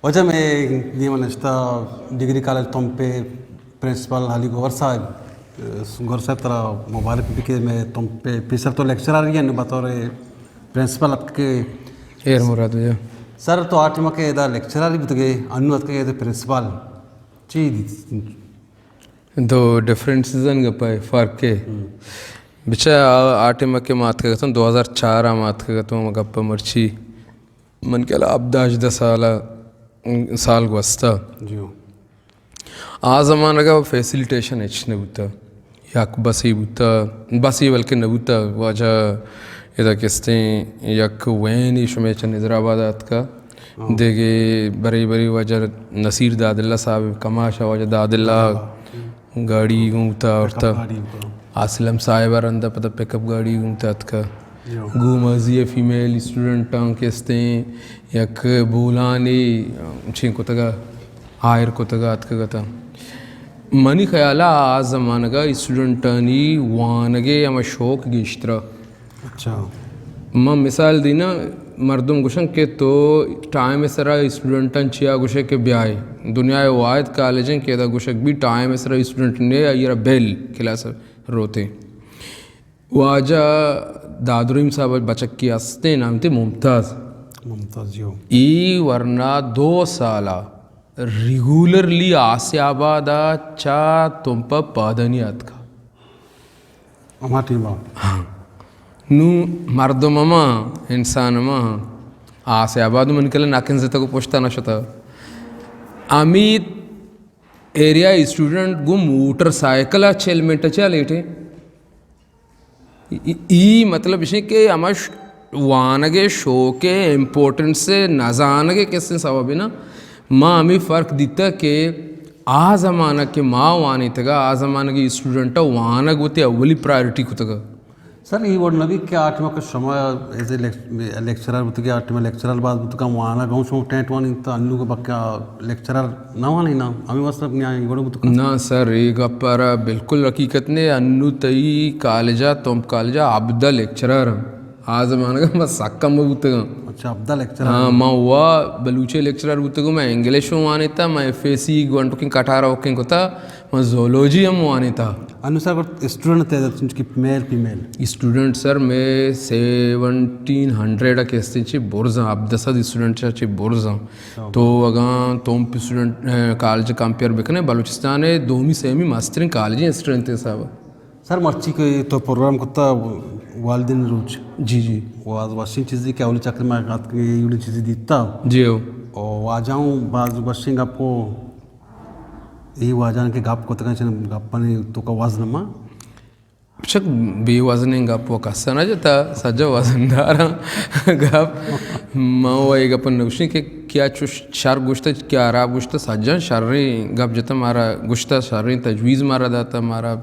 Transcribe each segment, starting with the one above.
Hocam dia mana esta degree college tompe principal hali गौर साहब तरह मुबारक भी के मैं तुम पे पिसर तो लेक्चरर ही हैं बतौर प्रिंसिपल आपके ಏರ್ ಮುರಾದು सर तो आठ में के इधर लेक्चरर ही बतगे अनुवाद के इधर प्रिंसिपल चीज़ दो डिफरेंसेस हैं गप्पा फ़र्क के बिचा आटे में के मात का कहता हूँ 2004 मात का कहता हूँ गप्पा मर्ची मन के अलावा अब 10 साल गुस्ता जी आ ज़माना का फैसिलिटेशन इच्छने बुता याक बसी बुता बसी बल्कि न बुता वाजा इधर किस्ते याक वैन इशमे चन हैदराबाद आत का देगे बरी बरी वजह नसीर दादिल्ला साहब कमाशा वजह दादिल्ला गाड़ी घूमता और तब आसलम साहिबा रंदा पता पिकअप गाड़ी घूमता का घूमज़िए फीमेल स्टूडेंट किस्ते याक बोलाने छिन को तगा हायर को तगा आत का था मनी ख्याला आज ज़माना का स्टूडेंटानी वानगे या शौक गिश्तरा अच्छा मां मिसाल दी ना मर्दम गुशन के तो टाइम सरा स्टूडेंटन चिया गुशे के ब्याह दुनिया वायद कॉलेजें के दा गुशक भी टाइम सरा स्टूडेंट ने ये बेल क्लास रोते वाजा दादुरीम साहब बचक की हस्ते नाम थे मुमताज़ ई वरना 2 साला रेगुलरली आसियाबादा चा तुम पर पादनियात का हमारी बात हाँ नू मर्दो ममा इंसान मा आसियाबाद मन के लिए नाकिन से तक पोछता नशता अमित एरिया स्टूडेंट गु मोटरसाइकिल चेलमेंट चलेटे ई मतलब इसे के अमश वानगे शो के इम्पोर्टेंस से नजानगे किसने सवाब ना माँ हमें फ़र्क दिता कि आ ज़माना के माँ वानी तगा आ ज़माना के स्टूडेंट वाना गोते अव्वली प्रायोरिटी को तगा सर ये वर्ड नबी के 8 में का समय एज ए लेक्चरर बुत के 8 में लेक्चरर बाद बुत का वाना गाँव शो टेंट वानी तो अन्नू का बक्का लेक्चरर ना वानी ना हमें बस अब न्याय वर्ड बुत ना सर एक अपर बिल्कुल हकीकत ने अन्नू तई कॉलेजा तुम कॉलेजा अब्दा लेक्चरर आ ज़माना का मैं साक्का में बुतगा अच्छा अब्दा लेक्चरर हाँ मैं हुआ बलूचे लेक्चरर बुतगो मैं इंग्लिश में वाने था मैं FAC गंटो कटारा ओके को था मैं जोलॉजी हम वाने था अनुसार स्टूडेंट थे जिनकी मेल फीमेल स्टूडेंट सर मैं 1700 केस्ते ची बोर्जा अब 10 स्टूडेंट ची बोर्जा तो अगर तुम स्टूडेंट कॉलेज कंपेयर बिकने बलूचिस्तान है 2वीं सेमी मास्टरिंग कॉलेज स्टूडेंट थे साहब सर मर्ची के तो प्रोग्राम करता वालदिन रोज जी जी वो आज वाशिंग चीज़ी क्या वाली चक्कर में रात की ये चीज़ें देता जी हो और आ जाऊँ बाद वाशिंग आपको ये वाजान के गाप को तक गापने तो का वाज नमा शक बेवजन गप वो कसा ना जाता सजा वजनदार गप माँ एक अपन नौशी के क्या चुश शार गुश्ता क्या आराब गुश्ता सजा शारी गप जता मारा गुश्ता शारी तजवीज़ मारा दाता मारा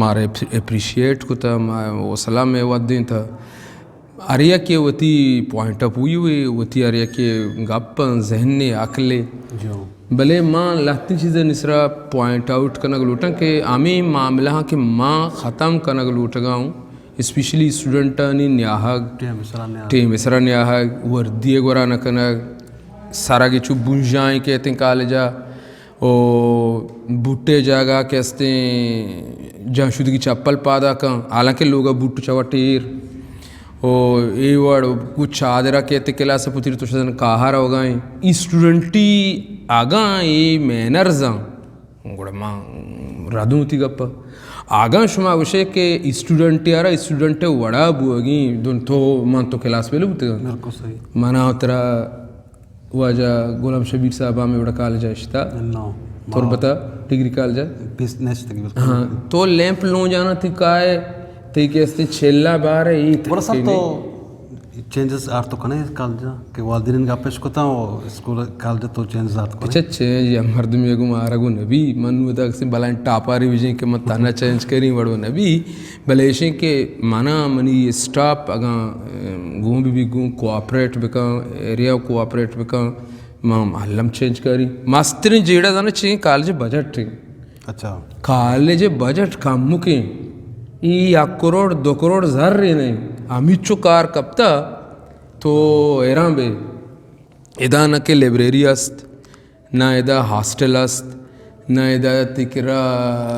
मारे अप्रिशिएट को था वो सलाम में वद्दीन था आर्या के वती पॉइंट अप हुई वती आर्या के गप जहन ने अकले जो भले माँ लाती चीज़ें निसरा पॉइंट आउट करना गलूटा कि आमी मामला कि माँ ख़त्म करना गलूटा हूँ स्पेशली स्टूडेंटानी न्याहक टीम इसरा न्याहक वर्दी गोरा न करना सारा के चुप बुंजाएं कहते हैं कॉलेजा ओ बूटे जागा कहते जहाँ शुद्ध की चप्पल पादा का हालांकि लोग बूट चवटीर ओ ये वर्ड कुछ आदरा कहते केला से पुत्री तो शायद कहार हो गए स्टूडेंटी आगा ये मैनर्स गुड़ा माँ राधु थी गप्पा आगा शुमा विषय के स्टूडेंट यारा स्टूडेंट वड़ा बुआगी दोन तो मान तो क्लास में लोग सही माना उतरा वाजा गुलाम शबीर साहब हमें बड़ा कॉलेज आश्ता थोड़ा बता डिग्री कॉलेज बिजनेस हाँ तो लैंप लो जाना थी काय ते कैसे छेल्ला बार है ये बड़ा सब तो चेंजेस आर तो कने कॉलेज के वालदिन का पेश कोता स्कूल कॉलेज तो चेंजेस आर अच्छा चेंज या मर्द में को मारा को नबी मनु तक से बलान टापा रिवीजन के मत ताना चेंज करी बड़ो नबी बलेशे के माना मनी स्टाफ अगा घूम भी घूम कोऑपरेट बेका एरिया कोऑपरेट बेका मां हल्लम चेंज करी मास्टर जेड़ा जाना चाहिए कॉलेज बजट थी अच्छा कॉलेज बजट कम मुके ई 1 करोड़ 2 करोड़ जर रे नहीं अमित चो कार कपता तो एरा बे इदा न के लायब्ररी अस्त ना इदा हॉस्टेल अस्त ना इदा तिकरा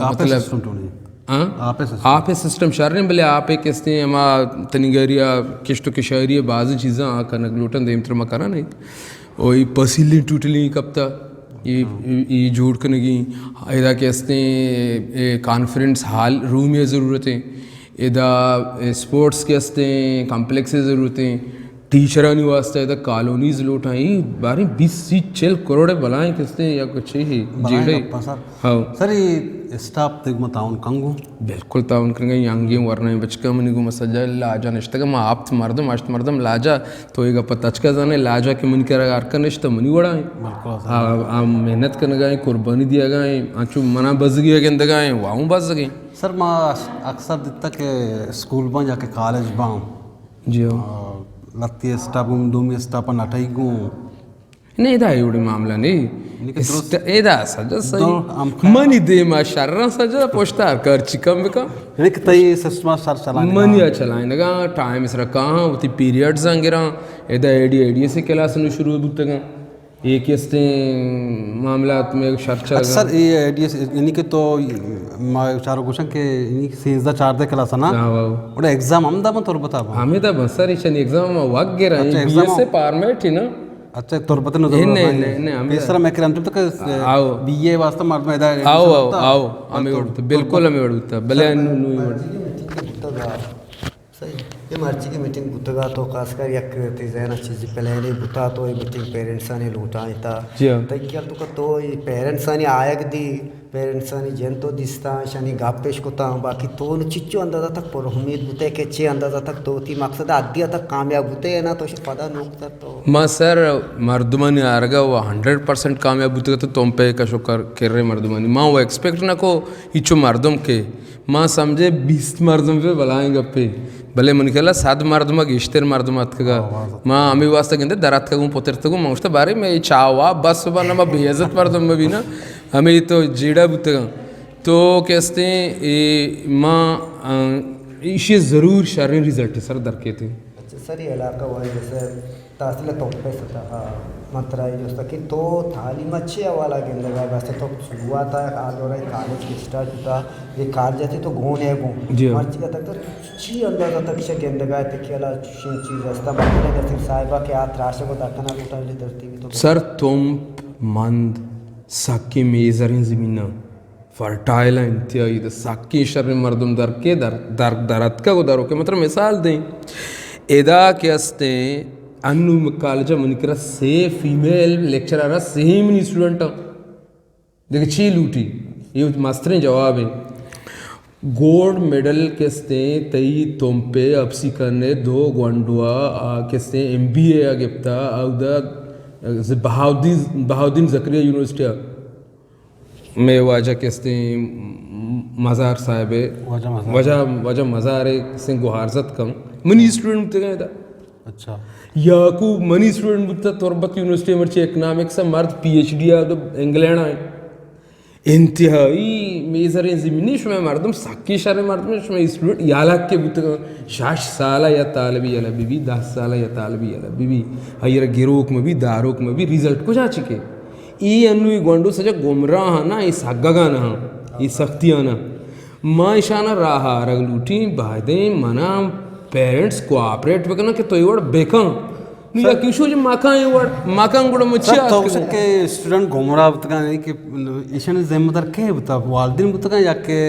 मतलब आप सिस्टम शहर बले आप किसने अमा तनिगरिया किश्तो के शहरी बाज़ चीज़ें आकर नगलोटन देम त्र मकाना नहीं वही पसीली टूटली कब तक ये जोड़ कर नगी इदा किसने कॉन्फ्रेंस हॉल रूम ये ज़रूरतें इदा स्पोर्ट्स के हस्ते कॉम्प्लेक्स ज़रूरतें टीचरानी वास्ते इधर कॉलोनीज लौटाई 12-20 करोड़ बनाए किसने या कुछ ही जेड़े हाँ सर ये स्टाफ तक मैं ताउन कंगू बिल्कुल ताउन करेंगे यांगी वरना बचका मनी को मसजा लाजा निश्ता का मैं आप मर्दम अष्ट मर्दम लाजा तो एक अपन तचका जाने लाजा के मन कर आरका निश्ता मनी वड़ा है बिल्कुल मेहनत करने गए कुर्बानी दिया गए आंचू मना बज गया के अंदर गए वाहूँ बज गए सर मैं अक्सर दिखता के स्कूल बन जाके कॉलेज बाँ जी हाँ लत्ती स्टाफ दूमी स्टाफ नटाई गूँ नहीं था एवढे मामला नहीं एदा सजा सही मनी दे मा शर्रा सजा पोस्टा कर चिकम का यानी कि तई सिस्टम सर चलाने मनी चलाए लगा टाइम इस रखा हाँ उती पीरियड्स आंगेरा एदा एडी से क्लास नु शुरू बुतगा एक इसते मामला में शर्त चला सर ये एडीएस यानी कि तो मैं चारों क्वेश्चन के यानी कि सीधा 4 दे क्लास ना और एग्जाम हम दा तोर बता हमें दा बसर इशन एग्जाम वग गेरा बीएस से पारमेट ही ना अच्छा तोर बता न नहीं तीसरा मैं करम तक आओ बीए वास्ते मर्द में आओ हमें उड़ता बिल्कुल हमें उड़ता भले ये मर्जी की मीटिंग बुतगा तो खासकर एक जैना चीज़ पहले बुता तो ये मीटिंग पेरेंट्स ने लूटा था तो क्या तो ये पेरेंट्स ने आयक दी पेरेंट्स ने जन तो दिसता शनि गापेश कोता बाकी तो चिच्चो अंदाजा तक पर उम्मीद बुते के चे अंदाजा तक तो थी मकसद आदिया तक कामयाब बुते है ना तो पता नोकता तो मां सर मर्दमानी आरगा वो 100% कामयाब बुते तो तुम पे का शुक्र कर रहे मर्दमानी मां वो एक्सपेक्ट ना को इचो मर्दम के मां समझे 20 मर्दम पे बलाएंगे पे भले मन केला 7 मर्दम गिश्तेर मर्दम अतका मां अमी वास्ते गंदे दरात का पोतर तक मौस्ता बारे में चावा बस बना मा बेइज्जत मर्दम में भी ना हमें तो जीड़ा बुतगा तो कहते माँ इसे ज़रूर शर्री रिजल्ट सर दरके थे अच्छा सर ये इलाका हुआ जैसे तहसील तो पैसा था मात्रा जो उसका कि तो थाली में अच्छे वाला गेंद लगा वैसे तो शुरुआत है आज हो रहा है कॉलेज की स्टार्ट होता ये कार जाती तो गोन है गो मर्जी का तक तो ची अंदाजा तक से गेंद लगाए थे खेला चीज़ रास्ता बंद है साहिबा के हाथ राशे को दाखना उठा ले धरती भी तो सर तुम मंद साकी मेजरिंग ज़मीना फर्टाइल इंतिया इधर साकी शर्म मर्दम दर के दरत का उधर के मतलब मिसाल दें एदा के अस्ते अन्नु कॉलेज मुनिकरा से फीमेल लेक्चरर सेम नहीं स्टूडेंट देख ची लूटी ये मास्टर जवाब है गोल्ड मेडल केस्ते तई तुम पे अपसी करने 2 गोंडुआ केस्ते MBA गिफ्ता आउदा बहाउद्दीन ज़करिया यूनिवर्सिटी में वाजा किसने मज़ार साहब वजह मज़ार है किसने गुहारजत कम मनी स्टूडेंट बुते गए था अच्छा याकू मनी स्टूडेंट बुते तुरबत यूनिवर्सिटी में इकोनॉमिक्स मर्द PhD आ तो इंग्लैंड आए इंतहाई मेजर ज़मीनी शुमे मर्दम साकी शर मर्दम शुमे स्टूडेंट याला के बुत 6 साल या तालबी याला बीबी 10 साल या तालबी याला बीबी हयर गिरोक में भी दारोक में भी रिजल्ट को जा चुके ई अन्नु गोंडो सजा गुमराह ना ई सगगा ना ई सख्तियां ना मां ईशाना राहा रगलूटी बादे मना पेरेंट्स कोऑपरेट वकना के तो इवड़ बेका नहीं किशो जो माकांग गुड़ा मच्छी तो उसके स्टूडेंट घुमरा बता नहीं कि ईशान जिम्मेदार के बता वालिदिन बता या के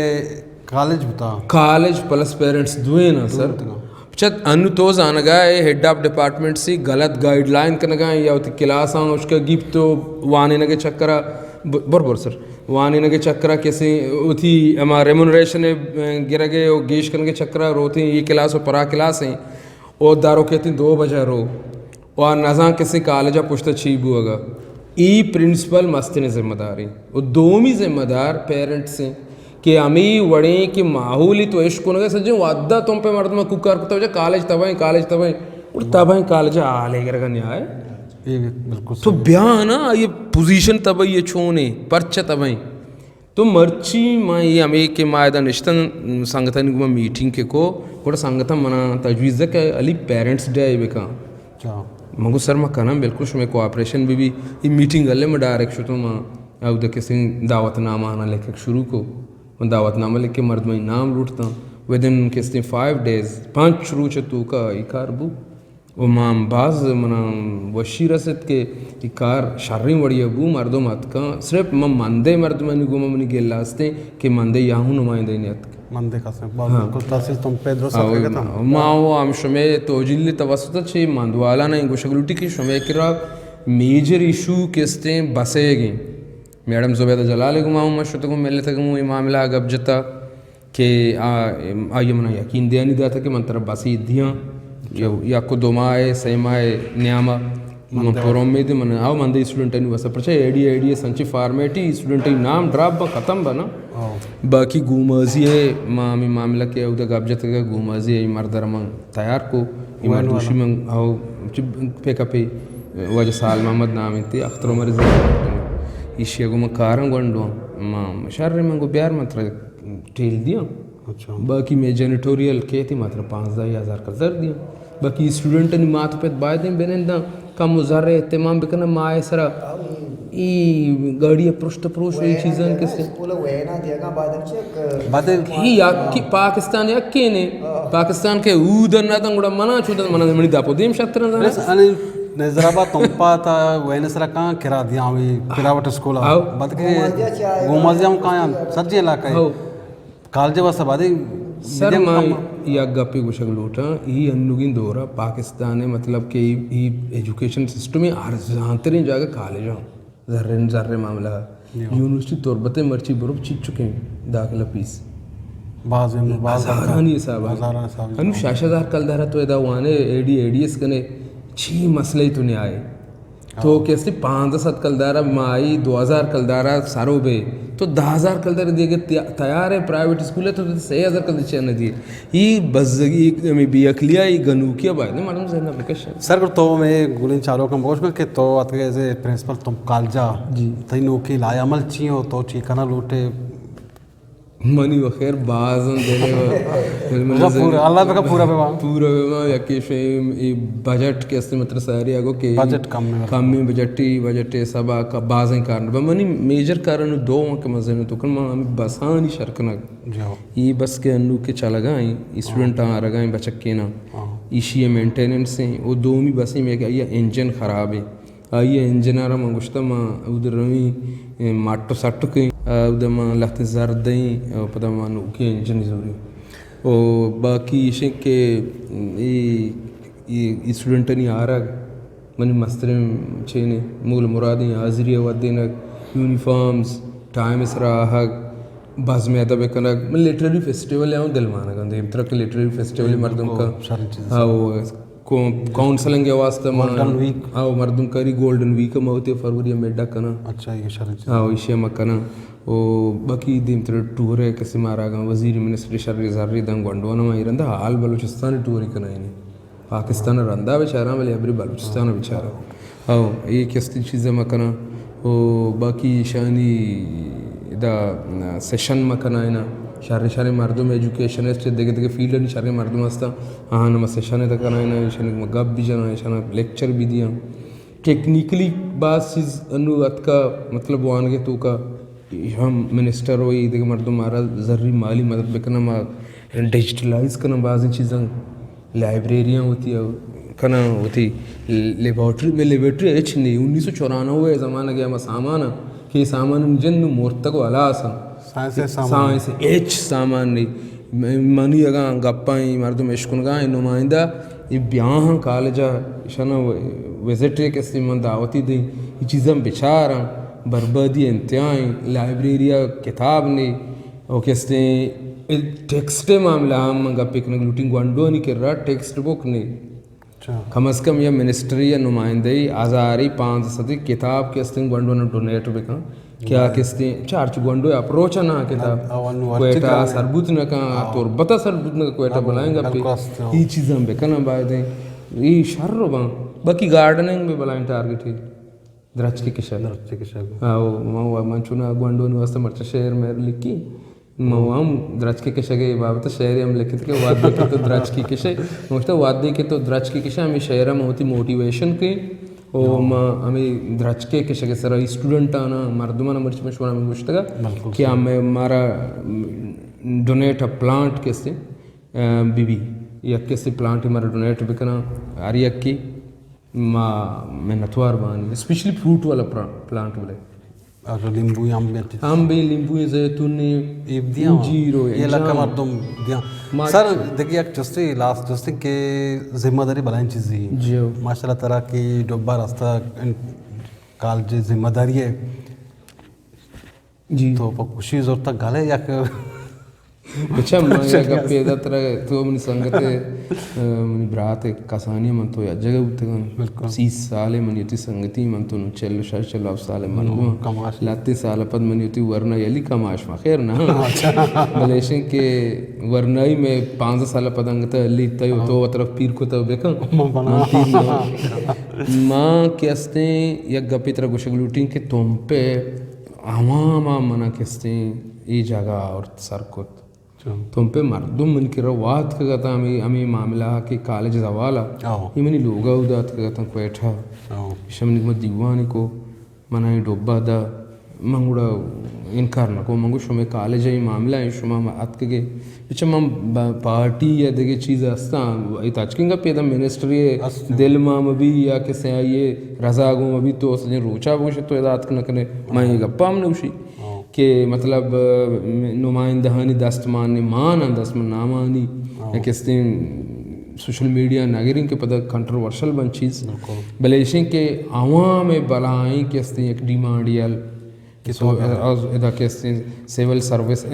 कॉलेज बता कॉलेज प्लस पेरेंट्स दुए ना सर चत अनु तो जानगा हेड ऑफ डिपार्टमेंट से गलत गाइडलाइन करना या उती क्लास आंग उसका गिफ्ट तो वाने नगे चक्करा बरबर सर वाने नगे चक्करा कैसे उती हमारा रेमुनरेशन गिर गए और गेश करने के चक्करा रोते ये क्लास और परा क्लास हैं और दारो कहते 2 बजे रो और नज़ा किसी कॉलेज पुश्ता छीबू होगा ई प्रिंसिपल मस्त ने जिम्मेदारी और दोमी जिम्मेदार पेरेंट्स हैं कि अमी वड़े कि माहौल ही तो इश्क होने सज्जे वादा तुम पे मर्द में कुकर करता हो कॉलेज तबाई और तबाई कॉलेज आ लेकर का न्याय बिल्कुल तो ब्याह ना ये पोजीशन तबाई ये छोने पर्च तबाई तो मर्ची माँ ये हमें के मायदा निश्तन संगठन को मीटिंग के को संगठन मना तजवीज़ के अली पेरेंट्स डे आए बेका मंगो सर मैं कना बिल्कुल शुमे कोऑपरेशन भी ये मीटिंग गले में डायरेक्ट शो तो मैं अब देखे सिंह दावतनामा आना लेके शुरू को मैं दावतनामा लेके मर्द में नाम लूटता विद इन किस्ते 5 days 5 शुरू चतु का इकारबू वो माम बाज मना वशी रसत के इकार शर्री वड़िया बू मर्दों मत का सिर्फ मैं मंदे मर्द में निगुमा मनी गेल लास्ते कि मंदे याहू नुमाइंदे नियत मंदे का से बिल्कुल तहसील तुम पेड्रो सफेगा था माओ आम शमे तो जिल्ले तवसत छे मंदवाला नहीं गुशगलुटी की शमे किरा मेजर इशू किस्ते बसेगी मैडम जुबैदा जलाल गुमाऊं मशत को मिलने तक ये मामला गब जता कि आइए मना यकीन दिया नहीं था कि मन तरफ बसी दियाँ या को दोमाए सेमाए न्यामा मन पुरों में मन आओ मंदे स्टूडेंट नहीं बस पर एडी संची फार्मेटी स्टूडेंट नाम ड्रॉप बा खत्म बना बाकी गुमाजी है मामी मामला के उधर गब जता का गुमाजी है मर्दर मंग तैयार को इमरदूशी मंग आओ पे वजह साल मोहम्मद नाम थी अख्तर उमर इशिया को मकारण गोंडो माम शर्रे मंगो प्यार मात्र टेल दिया अच्छा बाकी मैं जेनिटोरियल के थी मात्र 5,000 कर दर दिया बाकी स्टूडेंट ने माथ पे बाय दिन बेनंदा कम मुजर्रे इत्तेमाम बिकना माए सरा ई गाड़ी पृष्ठ पुरुष ये चीज़न के से स्कूल वेना दियागा बात ही या कि पाकिस्तान या के ने पाकिस्तान के उदर ना तंगुड़ा मना चुदन मना मनी दापो देम शत्र ना अने नजराबा तुमपा था वेनसरा कहाँ किरा दिया हुई किरावट स्कूल बात के गुमाजियाम कहाँ सज्जे इलाका है कालजे बस बादी सर मैं या गप्पी गुशक लूटा ही अन्नुगिन दौरा पाकिस्तान है मतलब कि ही एजुकेशन सिस्टम में अर्जांतरीन जाकर कॉलेज हूँ जर्रे मामला यूनिवर्सिटी तौरबते मर्ची बरूब चीज चुके हैं दाखिला फीस बाज़ारानी साहब अनु शाशादार कल दारा तो एदा वाने एडीएस कने छी मसले तो नहीं आए तो कैसे 5-7 कलदारा माई 2000 कलदारा सारो बे तो 10,000 कलदारा दिए तैयार है प्राइवेट स्कूल है तो 6,000 कलदार चैन दिए ये बज़गी में बियकलिया ये गनूकिया बाय ने मालूम से ना एप्लीकेशन सर तो मैं गुलिन चारों का मोश के तो अत ऐसे प्रिंसिपल तुम कालजा जी तई नौकी लाया अमल ची हो तो ठीकाना लूटे मनी वखैर बाजन देने पूरा अल्लाह का पूरा बेवा या कि फेम ये बजट के अस्ते मतलब सारी आगो के बजट कम में बजट सब का बाजें कारण मनी मेजर कारण दो के मजे ने तो कन हम बसानी शरकना ये बस के अन्नू के चला गए स्टूडेंट आ रहा बचक के ना इशी मेंटेनेंस से वो दो मी बसें में कि ये इंजन खराब है आइए इंजनारा मंगुश्ता माँ उधर रही माटो साटो के उधर माँ लगते जर्दई पता मानो के इंजन जरूरी ओ बाकी इसे के ये स्टूडेंट नहीं आ रहा मनी मस्तरे चेने मूल मुरादी हाजिरी वदीन यूनिफॉर्म्स टाइम इसरा हक बस में आता बेकना लिटरेरी फेस्टिवल है दिलमाना गंदे इम तरह के लिटरेरी फेस्टिवल मर्दों का हाँ वो काउंसलिंग के वास्ते हाँ मर्दम करी गोल्डन वीक में होती है फरवरी में मेडा कना अच्छा ये शरण हाँ इसे मकना ओ बाकी दिन तरह टूर है किसी मारा गा वजीर मिनिस्ट्री शर्री ज़र्री दंग वंडोना में रंदा हाल बलूचिस्तान टूर ही कना इन्हें पाकिस्तान रंदा बेचारा वाले अबरी बलूचिस्तान बेचारा हाँ ये किस्ती चीज़ें मकना ओ बाकी शानी दा सेशन मकना है ना शारे मर्दम एजुकेशन है देखे फील्ड नहीं शारे मर्दम हस्ता हाँ नम सेशन है तक ना गप भी जाना शाना लेक्चर भी दिया टेक्निकली बात चीज़ अनुगत का मतलब वान के तो का हम मिनिस्टर हो ये देखे मर्दम मारा ज़र्री माली मदद बेकना डिजिटलाइज करना बाज़ चीज़ें लाइब्रेरियाँ होती है कना होती लेबॉर्ट्री एच नहीं 1994 ज़माना गया मैं सामान कि सामान जन मोर्ता को अला साइंस एच सामान नहीं मनी अगा गप्पाई मर्दम इश्कुन गा नुमाइंदा ये ब्याह कॉलेजा शना विजिट के सिमन दावती दी ये चीज़ें बेचारा बर्बादी इंतहाई लाइब्रेरिया किताब नहीं और कैसे टेक्स्ट मामला हम गप्पे कन लूटिंग वंडो नहीं कर रहा टेक्स्ट बुक नहीं कम अज़ कम यह मिनिस्ट्री या नुमाइंदगी आज़ारी 5 किताब के अस्तिंग वंडो ने डोनेट बेका क्या किस्ते चार्ज गोंडो अप्रोच ना किताब क्वेटा सरबूत न का तोर बता सरबूत न क्वेटा बुलाएंगे पे ये चीज़ें बेकना बाद ये शर्रो बाकी गार्डनिंग में बुलाएं टारगेट है द्रच के शहर हाँ वो मंचुना गोंडो ने वास्ते मर्चा शहर में लिखी मवाम द्राचकी कशागे बाबत शहरी हम लिखित के वाद्य के तो द्राचकी कशे मोस्ट वाद्य के तो द्राचकी कशे हमें शहर में होती मोटिवेशन के और हमें द्राचके कशे सर स्टूडेंट आना मर्दमान मर्च में शोना में मुश्तगा कि हमें हमारा डोनेट अ प्लांट कैसे बीबी या कैसे प्लांट हमारा डोनेट बिकना आरिया की मैं नथवार बानी स्पेशली फ्रूट वाला प्लांट बोले और नींबू आम भी नींबू जैतून जीरो ये लगा मर्दम दिया सर देखिए एक जस्ते लास्ट जस्ते के जिम्मेदारी बनाई चीज़ जी माशाल्लाह तरह की डब्बा रास्ता काल जी जिम्मेदारी है जी तो खुशी जोर तक गाले या अच्छा मैं का पैदा तरह तो मनी संगते मनी ब्रात कसानी मन तो या जगह उतगन 30 साल मनी उती संगति मन तो चल चल अब साल मन कमाश लाते साल पद मनी उती वरना यली कमाश में खैर ना बलेशन के वरनाई में 5 साल पद अंगत अली तय तो तरफ पीर को तब बेका मां केस्ते या गपी तरह गुशगलूटिंग के तुम पे आमा मना केस्ते ये जगह और सरकोत तुम पे मर्दुम मन की रवात का था हमें मामला के कॉलेज जवाला ये मनी लोगा उदात का था कोयठा शमनी मत दीवानी को मना डोब्बा दा मंगुड़ा इनकार न को मंगु शुमे कॉलेज ही मामला है शुमा अत के पिछे मम पार्टी या देगे चीज़ अस्ता इत अचकिंगा पेदा मिनिस्ट्री दिल माम भी या कैसे ये रजागो अभी तो उसने रोचा बुश तो इदात न कने मैं गप्पा हमने उसी के मतलब नुमाइंदहानी दस्तमान मान दस्तमान नामानी या किसने सोशल मीडिया नागरिक के पता कंट्रोवर्शियल बन चीज़ बलेशिं के आवाम में बलाई किसने एक डिमांडियल सो इधर किसने सिविल सर्विस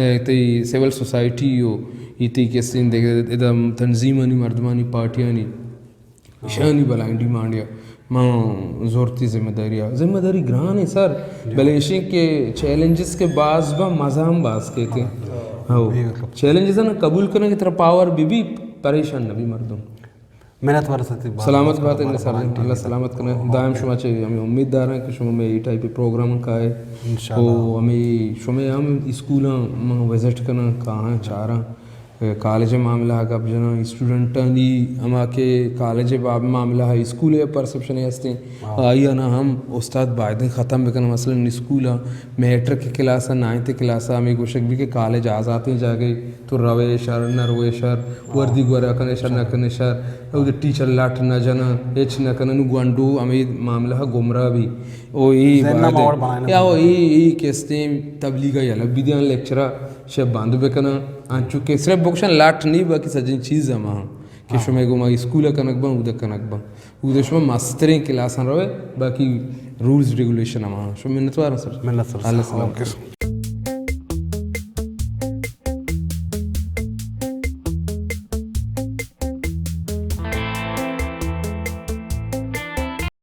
सिविल सोसाइटी हो इतनी किसने देखे इधर तंजीमानी मर्दमानी पार्टियानी शानी बलाई डिमांडिया माँ ज़ोरती जिम्मेदारी ग्रान है सर बलेशी के चैलेंजेस के बाज बा मज़ा हम बाज के थे हाँ चैलेंजेस है ना कबूल करने की तरफ पावर भी परेशान नबी मर्दों मेहनत वाला सती सलामत बात है सर अल्लाह सलामत करना दायम शुमा चाहिए हमें उम्मीददार हैं कि शुमा में ये टाइप प्रोग्राम का है तो हमें शुमे हम स्कूल में विजिट करना कहाँ चाह रहा कॉलेज मामला है कब जना स्टूडेंटानी हमा के कॉलेज बाब मामला है स्कूल परसेप्शन है हस्ते आइया ना हम उस्ताद बायदे ख़त्म बिकन मसलन स्कूल मैट्रिक की क्लास है 9th क्लास हमें गोशक भी के कॉलेज आ जाते जाके तो रवे शर न रोए शर वर्दी गोरा कने शर न कने शर उधर टीचर लाठ न जना एच न कने गुंडू हमें मामला है गुमराह भी ओ ये या ओ ये केस्ते तबलीग या लबिदियान लेक्चरर शब बांधु बेकना आंचु के सिर्फ बोक्शन लाट नहीं बाकी सजिन चीज़ है वहाँ कि शुमे को माँ स्कूल कनक बा उधर कनक बा उधर शुमे मास्टरिंग क्लास रहे बाकी रूल्स रेगुलेशन है वहाँ शुमे मिन्नत वाला सर मिन्नत सर